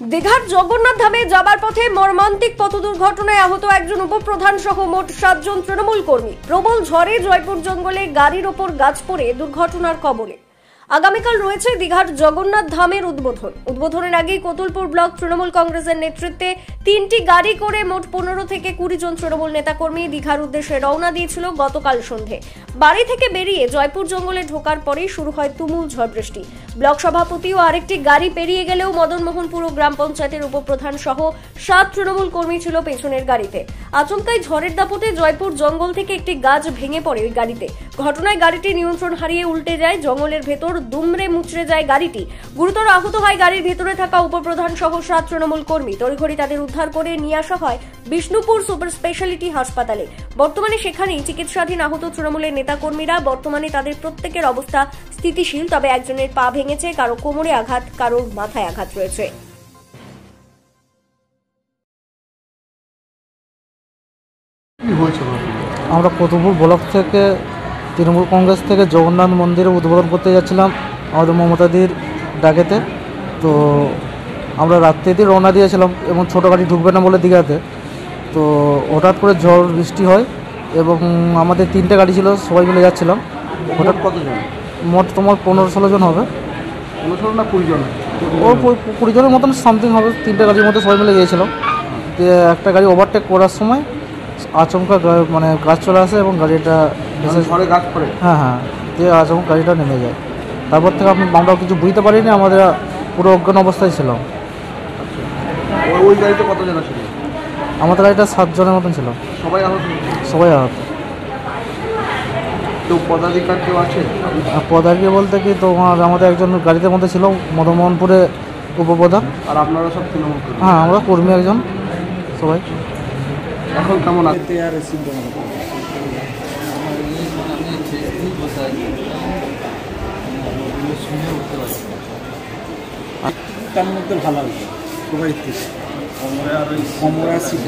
দীঘার জগন্নাথ ধামে যাবার পথে মর্মান্তিক পথ দুর্ঘটনায় আহত একজন উপপ্রধান সহ মোট ৭ জন তৃণমূল কর্মী। প্রবল ঝড়ে জয়পুর জঙ্গলে গাড়ির ওপর গাছ পড়ে দুর্ঘটনার কবলে। আগামীকাল রয়েছে দীঘার জগন্নাথ ধামের উদ্বোধনের আগেই কতুলপুর ব্লক তৃণমূল কংগ্রেসের নেতৃত্বে ৩টি গাড়ি করে মোট ১৫ থেকে ২০ জন তৃণমূল নেতাকর্মী দীঘার উদ্দেশ্যে রওনা দিয়েছিল গতকাল সন্ধে। বাড়ি থেকে বেরিয়ে জয়পুর জঙ্গলে ঢোকার পরেই শুরু হয় তুমুল ঝড় বৃষ্টি। ব্লক সভাপতি ও আরেকটি গাড়ি পেরিয়ে গেলেও মদনমোহনপুর গ্রাম পঞ্চায়েতের উপপ্রধান সহ ৭ তৃণমূল কর্মী ছিল পেছনের গাড়িতে। আচমকাই ঝড়ের দাপটে জয়পুর জঙ্গল থেকে একটি গাছ ভেঙে পড়ে ওই গাড়িতে। ঘটনায় গাড়িটি নিয়ন্ত্রণ হারিয়ে উল্টে যায়, জঙ্গলের ভেতর দুমড়ে মুচড়ে যায় গাড়িটি। গুরুতর আহত হয় গাড়ির ভেতরে থাকা উপপ্রধান সহ ৭ তৃণমূল কর্মী। তড়িঘড়ি তাদের উদ্ধার করে নিয়ে আসা হয় বিষ্ণুপুর সুপার স্পেশালিটি হাসপাতালে। বর্তমানে সেখানেই চিকিৎসাধীন আহত তৃণমূলের নেতাকর্মীরা। বর্তমানে তাদের প্রত্যেকের অবস্থা স্থিতিশীল, তবে একজনের পা ভেঙেছে, কারো কোমরে আঘাত, কারোর মাথায় আঘাত রয়েছে। আমরা কতুলপুর ব্লক থেকে তৃণমূল কংগ্রেস থেকে জগন্নাথ মন্দিরে উদ্বোধন করতে যাচ্ছিলাম আমাদের মমতাদির ডাকেতে। তো আমরা রাত্রিতেই রওনা দিয়েছিলাম এবং ছোটো গাড়ি ঢুকবে না বলে দীঘাতে। তো হঠাৎ করে ঝড় বৃষ্টি হয় এবং আমাদের 3টে গাড়ি ছিল, সবাই মিলে যাচ্ছিলাম। হঠাৎ কতজন? মোট তোমার 15-16 জন হবে। 15 না 20 জন? ও 20 জনের মতন সামথিং হবে। 3টে গাড়ির মধ্যে সবাই মিলে গিয়েছিলাম। দিয়ে একটা গাড়ি ওভারটেক করার সময় আচমকা মানে গাছ চলে আসে এবং গাড়িটা ঝড়ে গাছ পড়ে। হ্যাঁ, দিয়ে আচমকা গাড়িটা নেমে যায়। তারপর থেকে আমরা কিছু বুঝতে পারিনি, আমাদের পুরো অজ্ঞান অবস্থায় ছিলাম। ওই গাড়িতে কতজন ছিল? আমাদের গাড়িটা 7 জনের মতন ছিল। সবাই আহত? সবাই আহত। তো পদাধিকার কেউ আছে? পদাধিকার বলতে কি তোমার আমাদের একজন গাড়িতে মধ্যে ছিল মদনমোহনপুরে উপপ্রধান। আর আপনারা সব তৃণমূল? হ্যাঁ, আমরা কর্মী একজন সবাই। এখন কেমন আছে? তার মধ্যে ভালো হয়েছে সবাই থেকে, আমরা আর ওই কমরা সিট